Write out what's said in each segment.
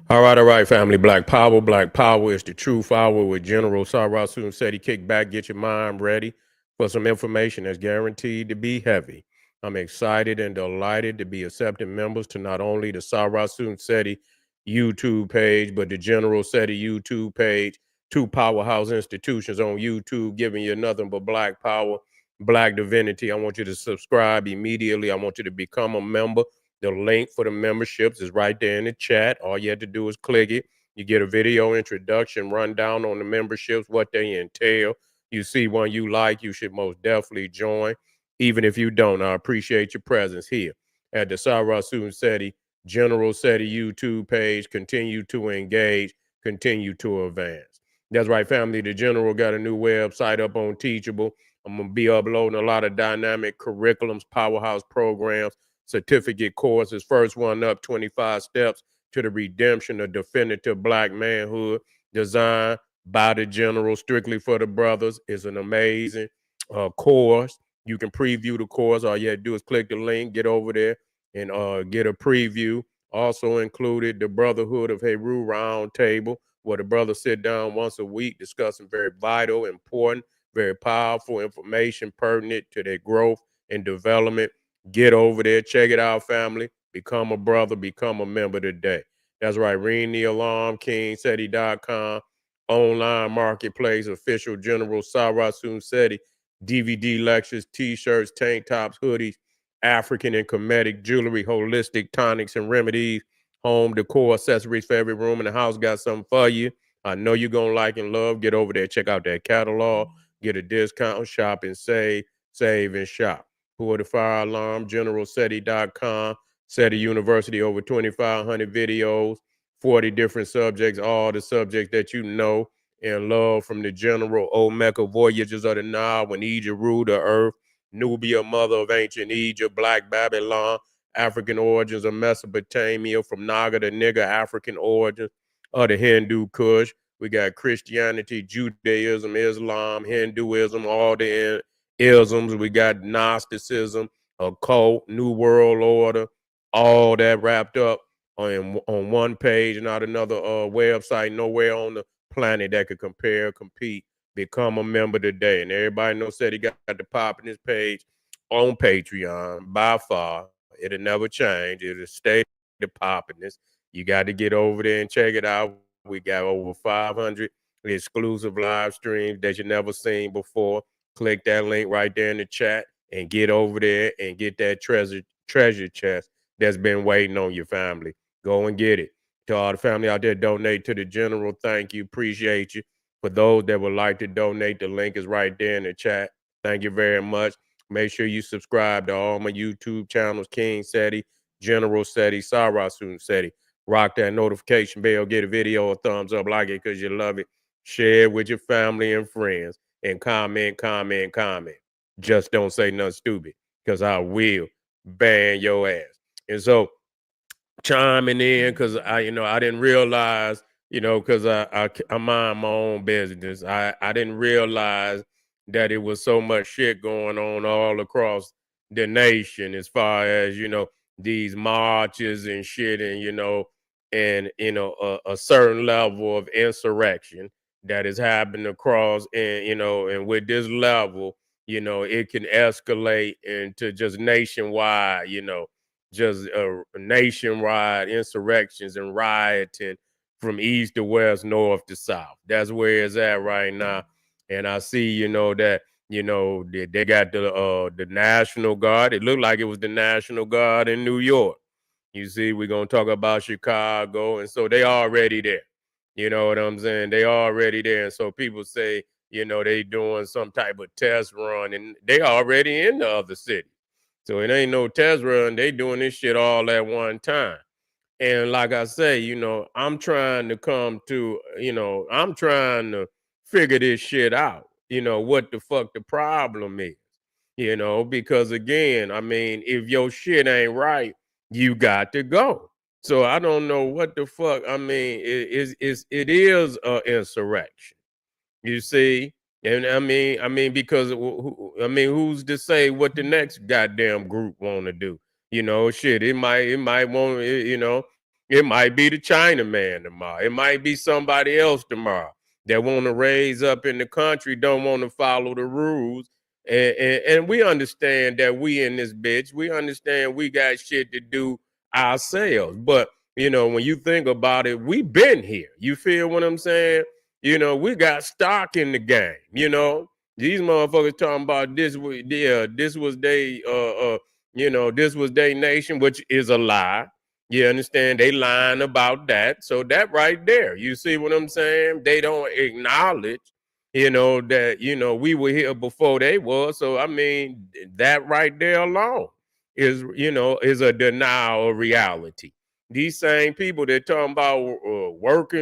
All right, family. Black Power. Black Power is the truth hour with General Sarasu said he kick back, get your mind ready for some information that's guaranteed to be heavy. I'm excited and delighted to be accepting members to not only the Sarasu Seti YouTube page, but the General Seti YouTube page, two powerhouse institutions on YouTube giving you nothing but black power, black divinity. I want you to subscribe immediately. I want you to become a member. The link for the memberships is right there in the chat. All you have to do is click it. You get a video introduction, rundown on the memberships, what they entail. You see one you like, you should most definitely join. Even if you don't, I appreciate your presence here at the Sarah Susan Seti General Seti YouTube page. Continue to engage, continue to advance. That's right, family. The General got a new website up on Teachable. I'm going to be uploading a lot of dynamic curriculums, powerhouse programs, certificate courses. First one up, 25 steps to the redemption of definitive black manhood, designed by the General, strictly for the brothers. Is an amazing course. You can preview the course. All you have to do is click the link, get over there, and get a preview. Also included the Brotherhood of Heru Roundtable, where the brothers sit down once a week discussing very vital, important, very powerful information pertinent to their growth and development. Get over there, check it out, family. Become a brother, become a member today. That's right. Ring the alarm, KingSeti.com, online marketplace, official General Sarasun Seti, DVD lectures, t-shirts, tank tops, hoodies, African and Kemetic jewelry, holistic tonics and remedies, home decor, accessories for every room in the house. Got something for you. I know you're going to like and love. Get over there, check out that catalog, get a discount, shop and save and shop. Pull the fire alarm, generalseti.com, SETI University, over 2,500 videos, 40 different subjects, all the subjects that you know and love, from the general Omega voyages of the Nile, when Egypt ruled the earth, Nubia, mother of ancient Egypt, Black Babylon, African origins of Mesopotamia, from Naga to Nigger, African origins of the Hindu Kush. We got Christianity, Judaism, Islam, Hinduism, all the isms. We got Gnosticism, occult, New World Order, all that wrapped up on one page, not another website, nowhere on the planet that could compare, compete. Become a member today. And everybody knows that he got the pop in his page on Patreon by far. It'll never change. It'll stay the poppiness. You got to get over there and check it out. We got over 500 exclusive live streams that you never seen before. Click that link right there in the chat and get over there and get that treasure chest that's been waiting on your family. Go and get it. To all the family out there, donate to the General. Thank you. Appreciate you. For those that would like to donate, the link is right there in the chat. Thank you very much. Make sure you subscribe to all my YouTube channels, King Seti, General Seti, Sarasun Seti. Rock that notification bell, get a video a thumbs up, like it because you love it. Share it with your family and friends, and comment. Just don't say nothing stupid, because I will ban your ass. And so, chiming in, because I didn't realize, because I mind my own business. I didn't realize that it was so much shit going on all across the nation, as far as these marches and shit, and a certain level of insurrection that is happening across, and and with this level, it can escalate into just nationwide, just nationwide insurrections and rioting from east to west, north to south. That's where it's at right now. And I see, that they got the National Guard. It looked like it was the National Guard in New York. You see, we're gonna talk about Chicago, and so they already there. You know what I'm saying? They already there, and so people say, they doing some type of test run, and they already in the other city. So it ain't no test run. They doing this shit all at one time. And like I say, I'm trying to come to, I'm trying to figure this shit out. What the fuck the problem is. Because again, I mean, if your shit ain't right, you got to go. So I don't know what the fuck. I mean, it is a insurrection. You see, and I mean, because I mean, who's to say what the next goddamn group want to do? Shit, it might want, It might be the Chinaman tomorrow. It might be somebody else tomorrow that want to raise up in the country, don't want to follow the rules. And we understand that we in this bitch. We understand we got shit to do ourselves. But, when you think about it, we been here. You feel what I'm saying? We got stock in the game. These motherfuckers talking about this was this was their nation, which is a lie. You understand? They lying about that. So that right there, you see what I'm saying? They don't acknowledge, that, we were here before they was. So, I mean, that right there alone is a denial of reality. These same people that talking about work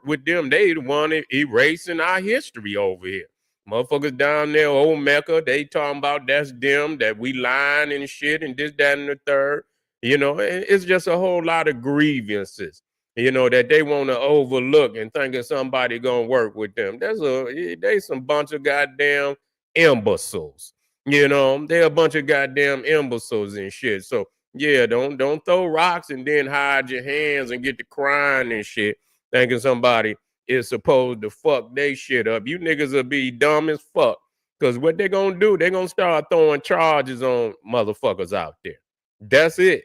with them, they the one erasing our history over here. Motherfuckers down there, old Mecca, they talking about that's them, that we lying and shit and this, that, and the third. It's just a whole lot of grievances, that they want to overlook and thinking somebody gonna work with them. They some bunch of goddamn imbeciles. They're a bunch of goddamn imbeciles and shit. So yeah, don't throw rocks and then hide your hands and get to crying and shit, thinking somebody is supposed to fuck they shit up. You niggas will be dumb as fuck. Cause what they gonna do, they gonna start throwing charges on motherfuckers out there. That's it.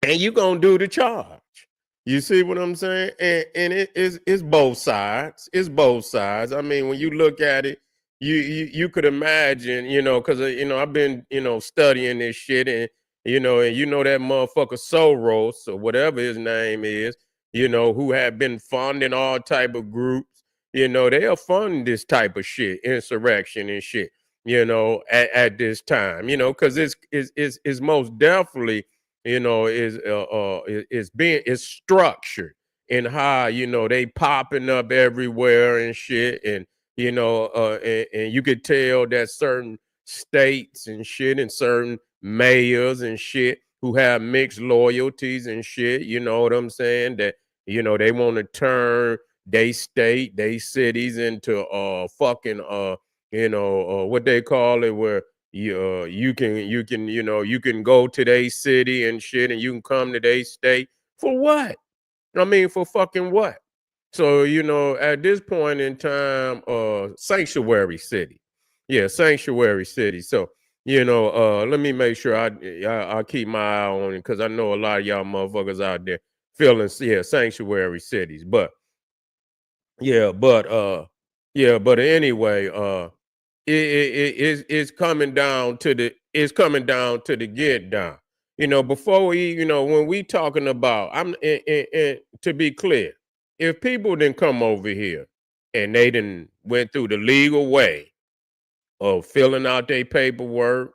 And you gonna do the charge. You see what I'm saying? And it's both sides. It's both sides. I mean, when you look at it, you could imagine, because I've been studying this shit, and that motherfucker Soros or whatever his name is, who have been funding all type of groups. They'll fund this type of shit, insurrection and shit. At this time, because it's most definitely is structured in how they popping up everywhere and shit, and and you could tell that certain states and shit and certain mayors and shit who have mixed loyalties and shit, you know what I'm saying, that they want to turn they state, they cities into fucking what they call it, where you can go to their city and shit, and you can come to their state for what? I mean, for fucking what? So at this point in time, sanctuary city, yeah, sanctuary city. So let me make sure I keep my eye on it, because I know a lot of y'all motherfuckers out there feeling, yeah, sanctuary cities, but yeah, but anyway, it's coming down to the get down. Before we, when we talking about, and to be clear, if people didn't come over here and they didn't went through the legal way of filling out their paperwork,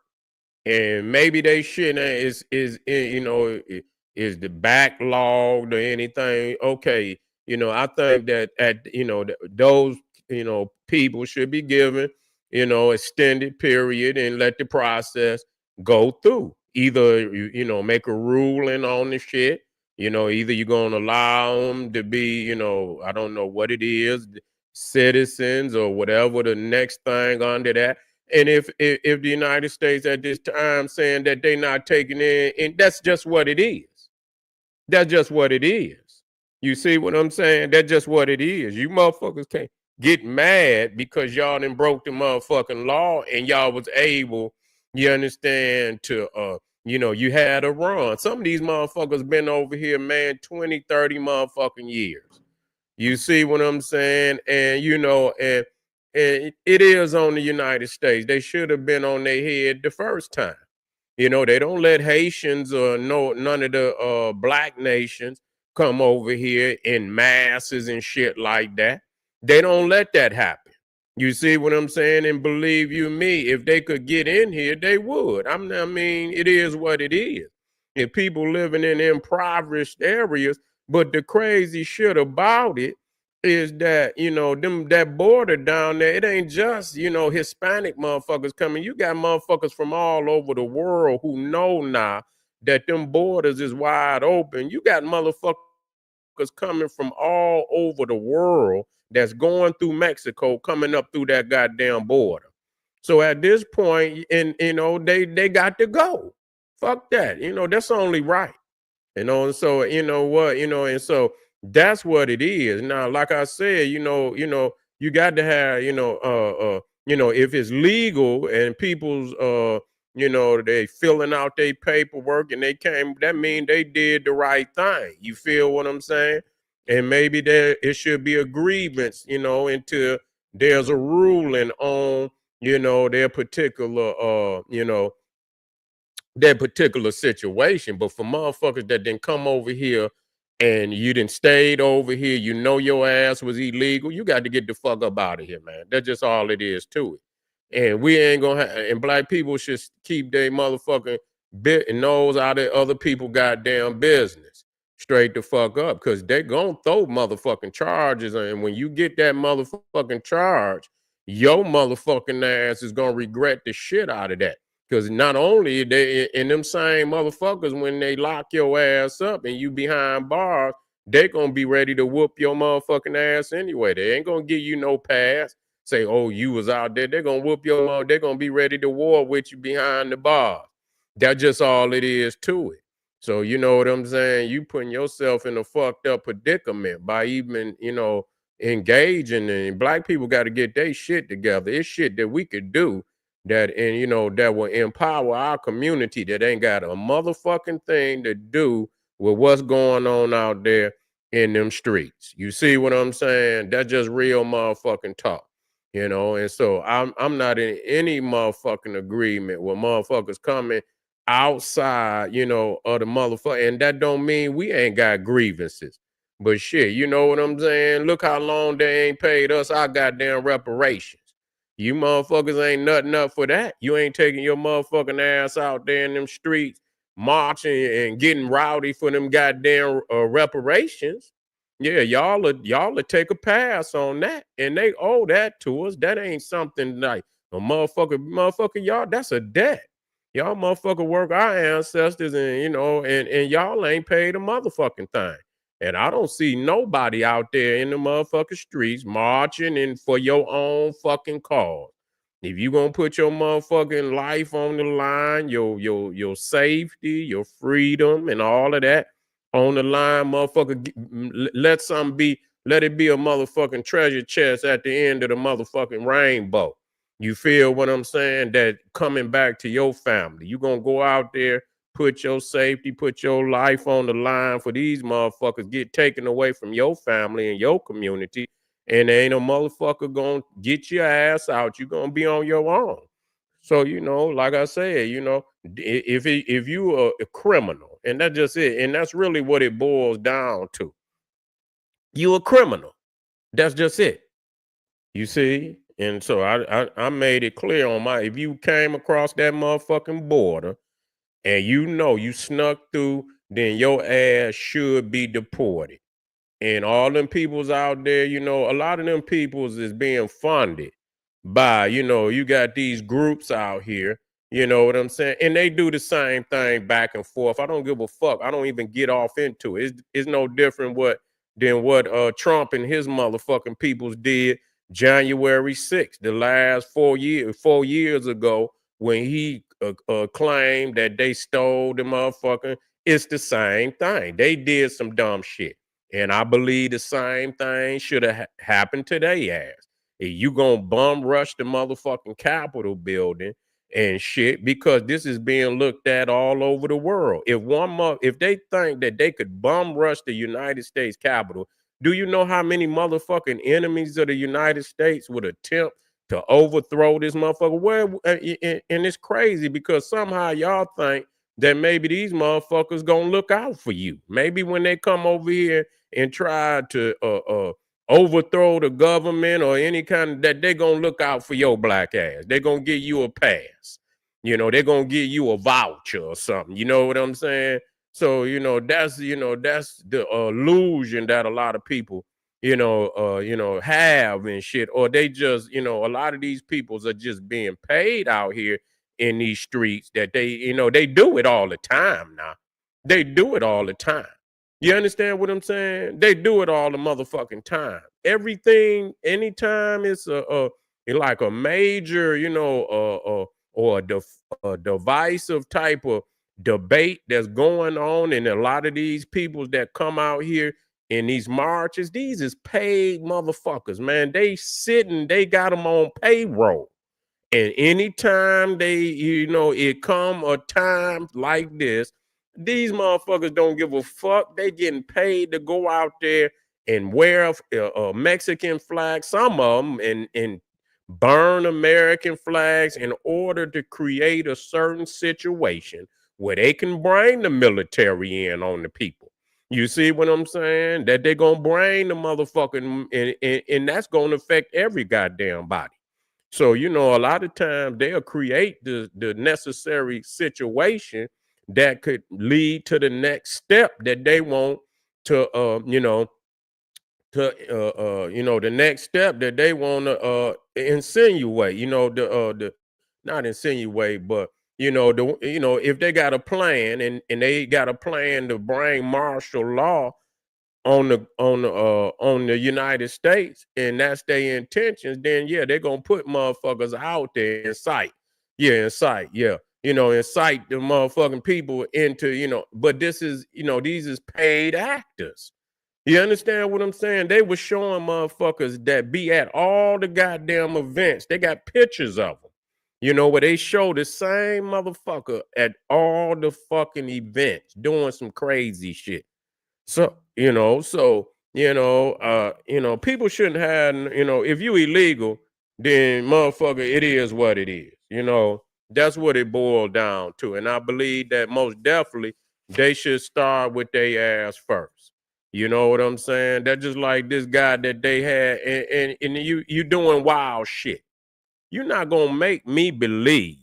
and maybe they shit is the backlogged or anything. Okay, I think that those people should be given extended period and let the process go through. Either make a ruling on the shit. Either you're gonna allow them to be, I don't know what it is, citizens or whatever the next thing under that. And if the United States at this time saying that they're not taking in, and that's just what it is. That's just what it is. You see what I'm saying? That's just what it is. You motherfuckers can't get mad because y'all done broke the motherfucking law and y'all was able, you understand, to you had a run. Some of these motherfuckers been over here, man, 20, 30 motherfucking years. You see what I'm saying? And and it is on the United States. They should have been on their head the first time. They don't let Haitians or none of the black nations come over here in masses and shit like that. They don't let that happen. You see what I'm saying? And believe you me, if they could get in here, they would. I mean, it is what it is. If people living in impoverished areas, but the crazy shit about it is that that border down there, it ain't just Hispanic motherfuckers coming. You got motherfuckers from all over the world who know now that them borders is wide open. You got motherfuckers coming from all over the world that's going through Mexico, coming up through that goddamn border. So at this point, and they got to go. Fuck that. That's only right. And so you know what, and so that's what it is. Now, like I said, you got to have, if it's legal and people's they filling out their paperwork and they came, that mean they did the right thing. You feel what I'm saying? And maybe there it should be a grievance, until there's a ruling on, their particular that particular situation. But for motherfuckers that didn't come over here and you didn't stayed over here, your ass was illegal, you got to get the fuck up out of here, man. That's just all it is to it. And we ain't gonna have, and black people should keep their motherfucking bit and nose out of other people goddamn business straight the fuck up, because they gonna throw motherfucking charges, and when you get that motherfucking charge, your motherfucking ass is gonna regret the shit out of that. Because not only they in them same motherfuckers, when they lock your ass up and you behind bars, they gonna be ready to whoop your motherfucking ass anyway. They ain't gonna give you no pass. Say, oh, you was out there. They're gonna whoop your mother. They're gonna be ready to war with you behind the bars. That's just all it is to it. So you know what I'm saying? You putting yourself in a fucked up predicament by even, engaging. And black people got to get their shit together. It's shit that we could do that will empower our community that ain't got a motherfucking thing to do with what's going on out there in them streets. You see what I'm saying? That's just real motherfucking talk. And so I'm not in any motherfucking agreement with motherfuckers coming outside, of the motherfucker. And that don't mean we ain't got grievances. But shit, you know what I'm saying? Look how long they ain't paid us our goddamn reparations. You motherfuckers ain't nothing up for that. You ain't taking your motherfucking ass out there in them streets marching and getting rowdy for them goddamn reparations. Yeah, y'all take a pass on that, and they owe that to us. That ain't something like a motherfucker. Y'all, that's a debt. Y'all motherfucker work our ancestors, and and y'all ain't paid a motherfucking thing. And I don't see nobody out there in the motherfucking streets marching and for your own fucking cause. If you gonna put your motherfucking life on the line, your safety, your freedom, and all of that on the line, motherfucker, let it be a motherfucking treasure chest at the end of the motherfucking rainbow. You feel what I'm saying? That coming back to your family. You gonna go out there, put your safety, put your life on the line for these motherfuckers get taken away from your family and your community, and there ain't no motherfucker gonna get your ass out. You're gonna be on your own. So, like I said, if you are a criminal, and that's just it, and that's really what it boils down to. You a criminal. That's just it. You see? And so I made it clear on my, if you came across that motherfucking border and you snuck through, then your ass should be deported. And all them peoples out there, a lot of them peoples is being funded by, you got these groups out here, you know what I'm saying? And they do the same thing back and forth. I don't give a fuck. I don't even get off into it. It's no different than what Trump and his motherfucking peoples did January 6th, the last 4 years ago, when he claimed that they stole the motherfucking. It's the same thing. They did some dumb shit. And I believe the same thing should have happened to their ass. You gonna bum rush the motherfucking Capitol building and shit, because this is being looked at all over the world. If they think that they could bum rush the United States Capitol, do you know how many motherfucking enemies of the United States would attempt to overthrow this motherfucker? And it's crazy because somehow y'all think that maybe these motherfuckers gonna look out for you. Maybe when they come over here and try to overthrow the government or any kind of that, they're gonna look out for your black ass. They're gonna give you a pass. They're gonna give you a voucher or something. You know what I'm saying? So, that's the illusion that a lot of people, have and shit. Or they just, a lot of these peoples are just being paid out here in these streets that they do it all the time now. They do it all the time. You understand what I'm saying? They do it all the motherfucking time. Everything, anytime it's like a major, or a divisive type of debate that's going on, and a lot of these people that come out here in these marches, these is paid motherfuckers, man. They got them on payroll. And anytime it come a time like this, these motherfuckers don't give a fuck. They getting paid to go out there and wear a Mexican flag, some of them, and burn American flags in order to create a certain situation where they can bring the military in on the people. You see what I'm saying? That they're gonna bring the motherfucking, and that's gonna affect every goddamn body. So, a lot of times they'll create the necessary situation that could lead to the next step that they want to, the next step that they want to insinuate, the not insinuate, but if they got a plan and they got a plan to bring martial law on the United States, and that's their intentions, then yeah, they're gonna put motherfuckers out there in sight. Yeah, in sight, yeah. Incite the motherfucking people into, but these is paid actors. You understand what I'm saying? They were showing motherfuckers that be at all the goddamn events. They got pictures of them. Where they show the same motherfucker at all the fucking events doing some crazy shit. People shouldn't have, if you illegal, then motherfucker, it is what it is. That's what it boiled down to. And I believe that most definitely they should start with their ass first. You know what I'm saying? That's just like this guy that they had, and you doing wild shit. You're not gonna make me believe,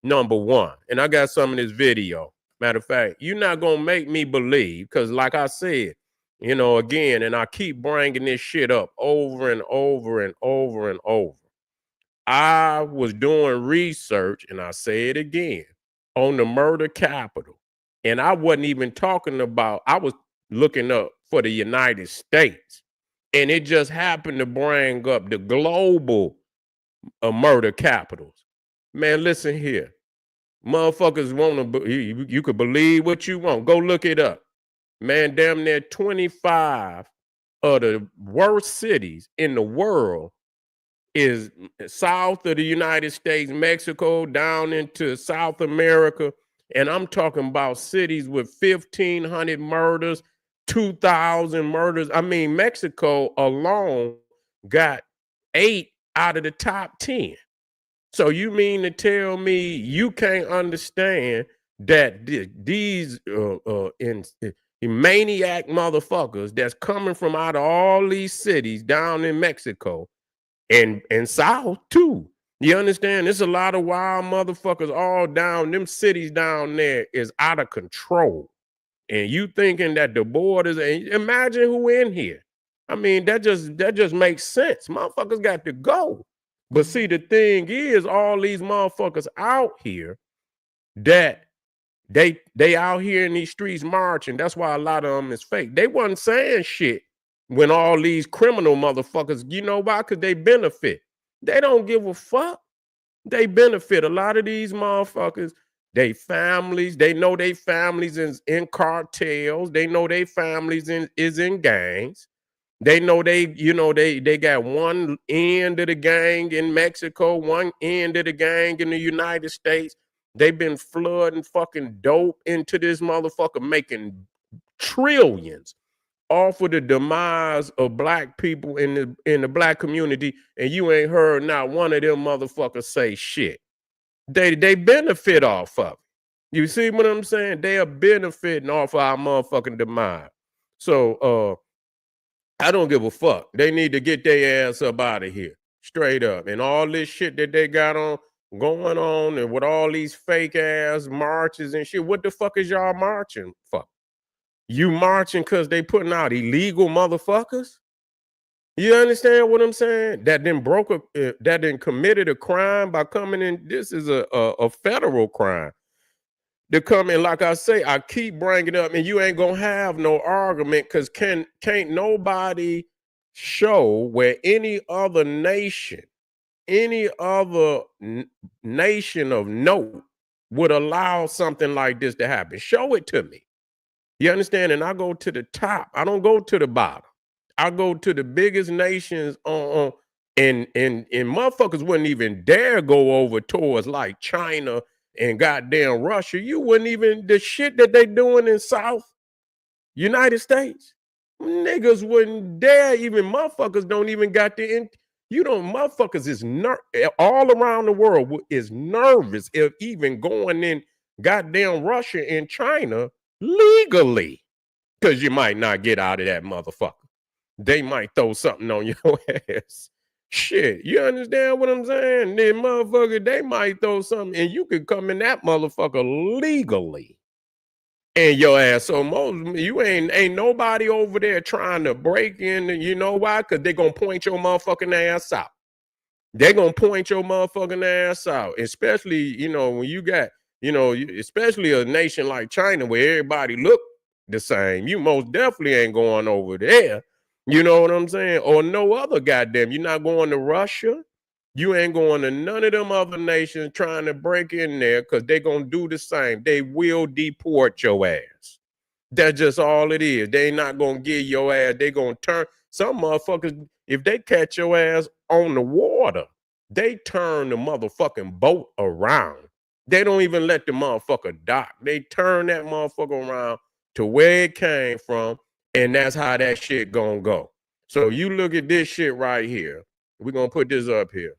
number one. And I got some of this video. Matter of fact, you're not gonna make me believe, because like I said, again, and I keep bringing this shit up over and over and over and over. I was doing research, and I say it again, on the murder capital. And I wasn't even talking about, I was looking up for the United States. And it just happened to bring up the global murder capitals. Man, listen here. Motherfuckers want to, you could believe what you want. Go look it up. Man, damn near 25 of the worst cities in the world is south of the United States, Mexico, down into South America. And I'm talking about cities with 1,500 murders, 2,000 murders. I mean, Mexico alone got 8 out of the top 10. So you mean to tell me you can't understand that these maniac motherfuckers that's coming from out of all these cities down in Mexico and South too? You understand? There's a lot of wild motherfuckers all down. Them cities down there is out of control. And you thinking that the borders, and imagine who in here. I mean, that just makes sense. Motherfuckers got to go. But see, the thing is, all these motherfuckers out here that they out here in these streets marching. That's why a lot of them is fake. They wasn't saying shit when all these criminal motherfuckers, you know why? Because they benefit. They don't give a fuck. They benefit. A lot of these motherfuckers, they families, they know they families in cartels. They know they families is in gangs. They know they got one end of the gang in Mexico, one end of the gang in the United States. They've been flooding fucking dope into this motherfucker, making trillions off of the demise of black people in the black community, and you ain't heard not one of them motherfuckers say shit. They benefit off of it. You see what I'm saying? They are benefiting off our motherfucking demise. So I don't give a fuck. They need to get their ass up out of here. Straight up. And all this shit that they got on going on, and with all these fake ass marches and shit. What the fuck is y'all marching for? You marching because they putting out illegal motherfuckers? You understand what I'm saying? That then committed a crime by coming in. This is a federal crime. To come in, like I say, I keep bringing up, and you ain't gonna have no argument, because can't nobody show where any other nation, any other nation of note would allow something like this to happen? Show it to me. You understand? And I go to the top. I don't go to the bottom. I go to the biggest nations on and motherfuckers wouldn't even dare go over towards like China and goddamn Russia. You wouldn't even the shit that they doing in South United States. Niggas wouldn't dare even motherfuckers don't even got the you don't motherfuckers is all around the world is nervous if even going in goddamn Russia and China legally. Cause you might not get out of that motherfucker. They might throw something on your ass. Shit, you understand what I'm saying? Then motherfucker, they might throw something and you could come in that motherfucker legally. And your ass, so most you ain't nobody over there trying to break in. You know why? Because they're gonna point your motherfucking ass out. They're gonna point your motherfucking ass out, especially when you got especially a nation like China where everybody look the same. You most definitely ain't going over there. You know what I'm saying? Or no other goddamn. You're not going to Russia. You ain't going to none of them other nations trying to break in there because they're gonna do the same. They will deport your ass. That's just all it is. They not gonna give your ass. They gonna turn some motherfuckers. If they catch your ass on the water, they turn the motherfucking boat around. They don't even let the motherfucker dock. They turn that motherfucker around to where it came from, and that's how that shit gonna go. So you look at this shit right here. We're gonna put this up here.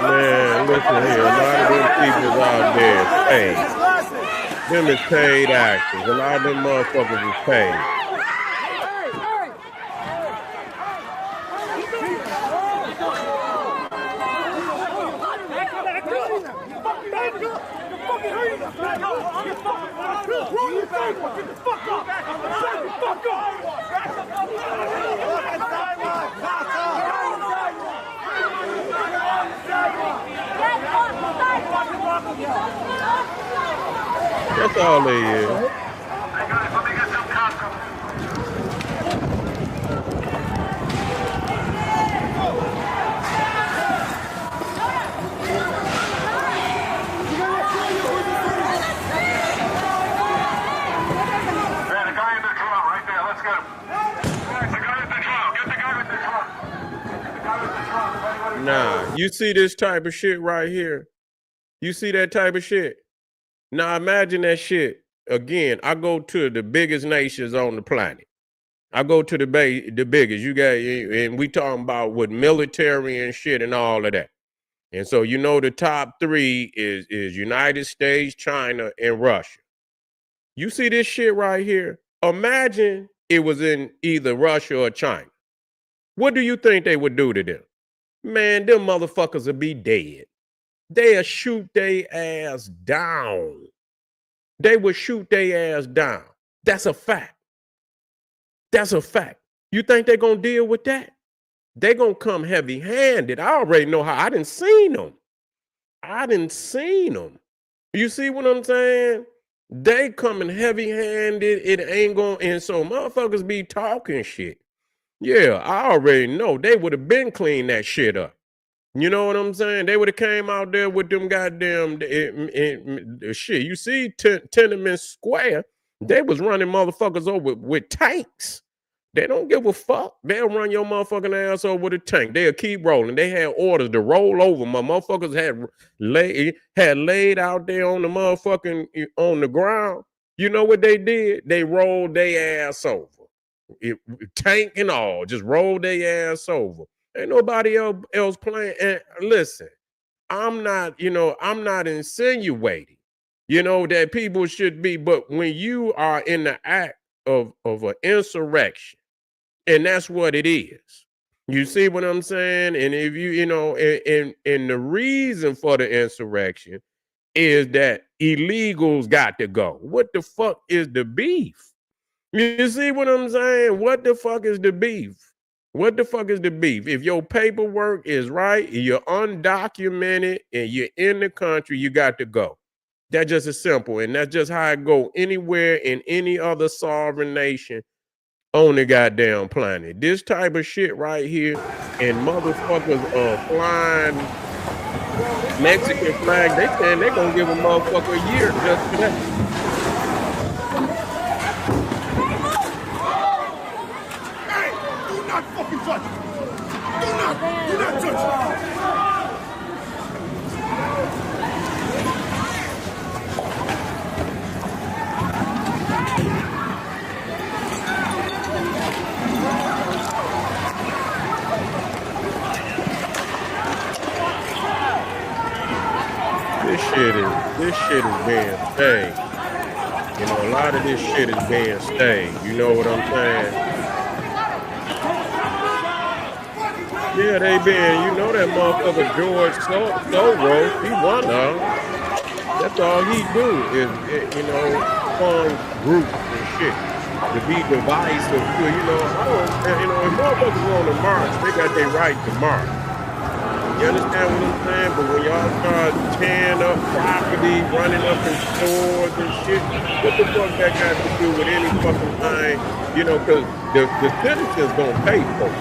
Man, listen here. A lot of them people out there is paid. Them is paid actors. A lot of them motherfuckers is paid. That's all they is. Nah, you see this type of shit right here? You see that type of shit? Now imagine that shit. Again, I go to the biggest nations on the planet. I go to the biggest. You got, and we talking about with military and shit and all of that. And so the top three is United States, China, and Russia. You see this shit right here? Imagine it was in either Russia or China. What do you think they would do to them? Man, them motherfuckers would be dead. They'll shoot their ass down. They would shoot their ass down. That's a fact. That's a fact. You think they're going to deal with that? They're going to come heavy-handed. I already know how. I didn't seen them. You see what I'm saying? They coming heavy-handed. It ain't going, and so motherfuckers be talking shit. Yeah, I already know. They would have been cleaned that shit up. You know what I'm saying? They would have came out there with them goddamn shit. You see Tenement Square, they was running motherfuckers over with tanks. They don't give a fuck. They'll run your motherfucking ass over with a tank. They'll keep rolling. They had orders to roll over. My motherfuckers had laid out there on the motherfucking on the ground. You know what they did? They rolled their ass over. Tank and all, just rolled their ass over. Ain't nobody else playing. And listen, I'm not insinuating, that people should be, but when you are in the act of an insurrection, and that's what it is. You see what I'm saying? And if and the reason for the insurrection is that illegals got to go. What the fuck is the beef? You see what I'm saying? What the fuck is the beef? What the fuck is the beef? If your paperwork is right, you're undocumented, and you're in the country, you got to go. That's just as simple, and that's just how it go anywhere in any other sovereign nation on the goddamn planet. This type of shit right here, and motherfuckers flying Mexican flag, they saying they gonna give a motherfucker a year just for that. Hey, do not fucking touch me. Do not touch me. This shit is being staged. You know, a lot of this shit is being staged. You know what I'm saying? Yeah, they been, you know that motherfucker George Soros, he one of them. That's all he do is, you know, fund groups and shit to be divisive. You know, if motherfuckers want to march, they got their right to march. You understand what I'm saying? But when y'all start tearing up property, running up in stores and shit, what the fuck that got to do with any fucking thing? You know, because the citizens gonna pay for it.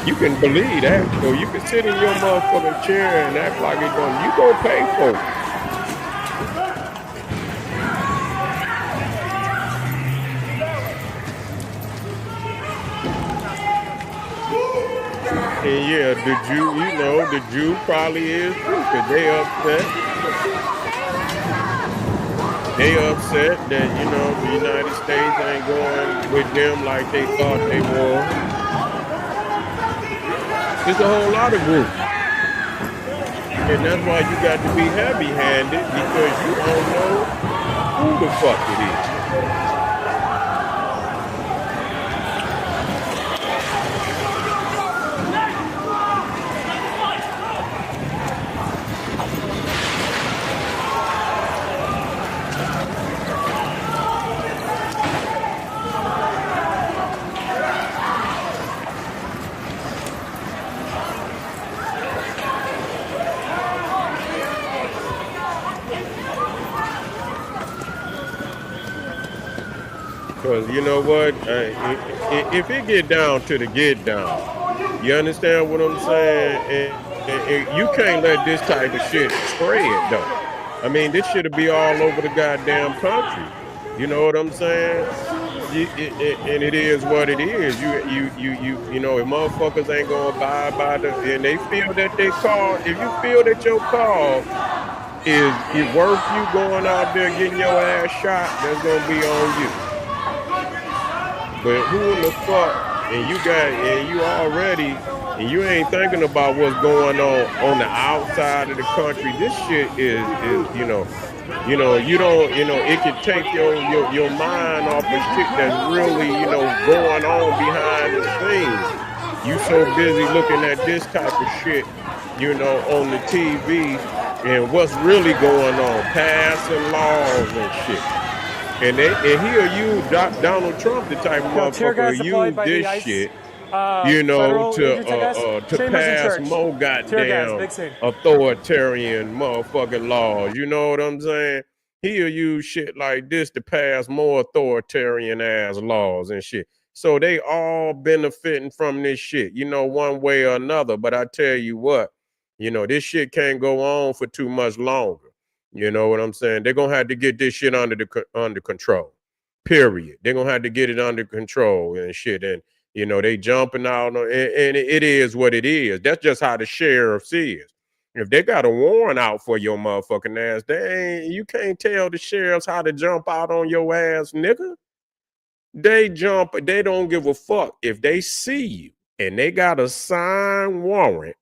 You can believe that. So you can sit in your motherfucking chair and act like it don't. You gonna pay for it. And yeah, the Jew probably is too, because they upset. They upset that, you know, the United States ain't going with them like they thought they were. There's a whole lot of groups. And that's why you got to be heavy-handed, because you don't know who the fuck it is. Because you know what? If it get down to the get down, you understand what I'm saying? And you can't let this type of shit spread, though. I mean, this shit'll be all over the goddamn country. You know what I'm saying? And it is what it is. You know, if motherfuckers ain't gonna abide by and they feel that they call, if you feel that your call is worth you going out there getting your ass shot, that's gonna be on you. But who in the fuck, and you ain't thinking about what's going on the outside of the country. This shit is you don't, it can take your mind off of shit that's really, going on behind the scenes. You so busy looking at this type of shit, on the TV, and what's really going on, passing laws and shit. And he'll use Donald Trump, the type of motherfucker who use this shit, to pass more goddamn authoritarian motherfucking laws. You know what I'm saying? He'll use shit like this to pass more authoritarian ass laws and shit. So they all benefiting from this shit, one way or another. But I tell you what, this shit can't go on for too much longer. You know what I'm saying? They're gonna have to get this shit under control. Period. They're gonna have to get it under control and shit. And they jumping out on, and it is what it is. That's just how the sheriffs is. If they got a warrant out for your motherfucking ass, you can't tell the sheriffs how to jump out on your ass, nigga. They don't give a fuck. If they see you and they got a signed warrant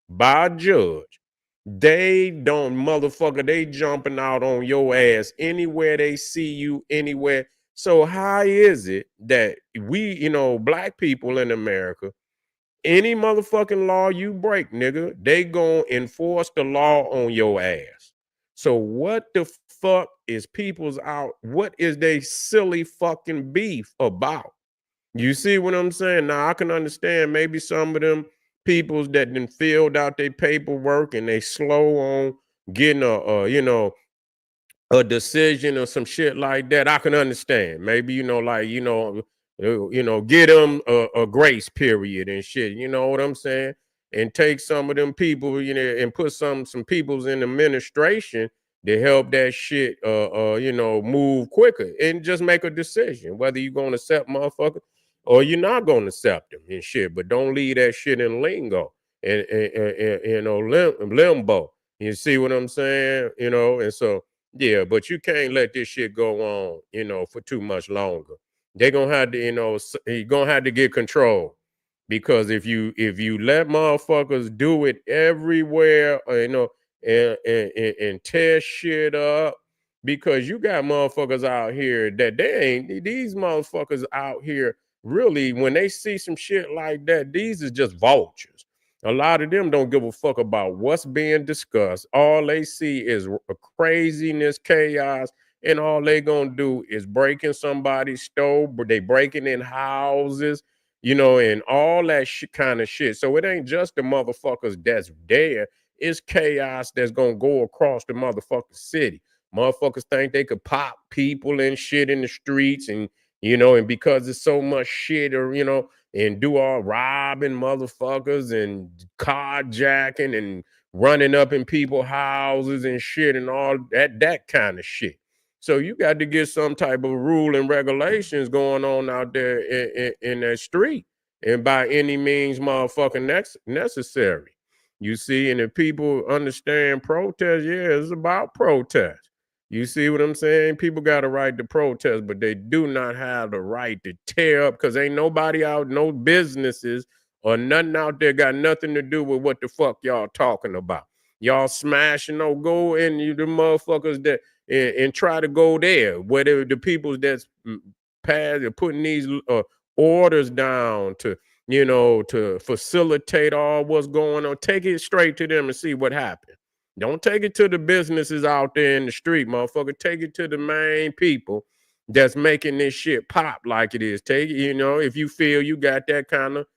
by a judge, they don't, motherfucker, they jumping out on your ass anywhere they see you, anywhere. So how is it that we, black people in America, any motherfucking law you break, nigga, they gonna enforce the law on your ass. So what the fuck is people's out? What is they silly fucking beef about? You see what I'm saying? Now I can understand maybe some of them peoples that done filled out their paperwork and they slow on getting a decision or some shit like that. I can understand. Maybe get them a grace period and shit. You know what I'm saying? And take some of them people, and put some peoples in administration to help that shit, move quicker and just make a decision whether you're gonna accept motherfucker or you're not gonna accept them and shit. But don't leave that shit in lingo and limbo. You see what I'm saying? And so yeah, but you can't let this shit go on, for too much longer. They're gonna have to, you're gonna have to get control. Because if you let motherfuckers do it everywhere, and tear shit up, because you got motherfuckers out here that they ain't these motherfuckers out here really when they see some shit like that, these is just vultures. A lot of them don't give a fuck about what's being discussed. All they see is craziness, chaos, and all they gonna do is breaking somebody's stove, but they breaking in houses, and all that kind of shit. So it ain't just the motherfuckers that's there. It's chaos that's gonna go across the motherfucking city. Motherfuckers think they could pop people and shit in the streets, and because it's so much shit, or and do all robbing motherfuckers and carjacking and running up in people's houses and shit and all that kind of shit. So you got to get some type of rule and regulations going on out there in that street, and by any means motherfucking necessary. You see, and if people understand protest, yeah, it's about protest. You see what I'm saying? People got a right to protest, but they do not have the right to tear up, because ain't nobody out, no businesses or nothing out there got nothing to do with what the fuck y'all talking about. Y'all smashing, no, go and you the motherfuckers that and try to go there. Whether the people that's passing putting these orders down to facilitate all what's going on, take it straight to them and see what happens. Don't take it to the businesses out there in the street, motherfucker. Take it to the main people that's making this shit pop like it is. Take it, if you feel you got that kind of,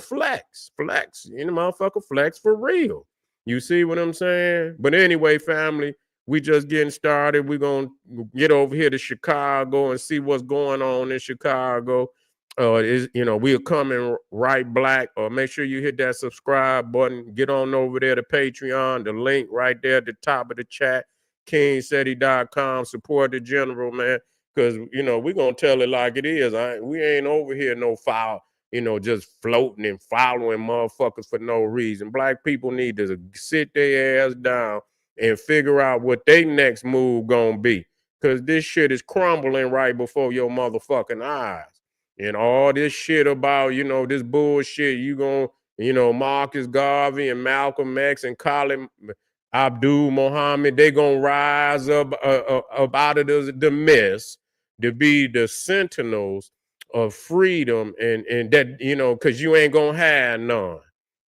flex, motherfucker, flex for real. You see what I'm saying? But anyway, family, we just getting started. We're gonna get over here to Chicago and see what's going on in Chicago. We're coming right black. Or make sure you hit that subscribe button. Get on over there to Patreon. The link right there at the top of the chat. KingSeti.com. Support the general, man. Because we're gonna tell it like it is. We ain't over here no foul, just floating and following motherfuckers for no reason. Black people need to sit their ass down and figure out what their next move gonna be. Because this shit is crumbling right before your motherfucking eyes. And all this shit about, this bullshit, you going, Marcus Garvey and Malcolm X and Khalid Abdul Muhammad, they gonna rise up out of the mess to be the sentinels of freedom, and that, because you ain't gonna have none.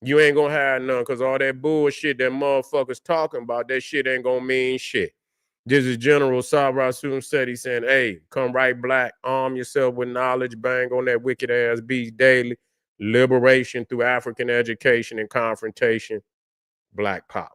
You ain't gonna have none, because all that bullshit that motherfuckers talking about, that shit ain't gonna mean shit. This is General Sarasum Seti saying, hey, come right black, arm yourself with knowledge, bang on that wicked ass beast daily. Liberation through African education and confrontation. Black power.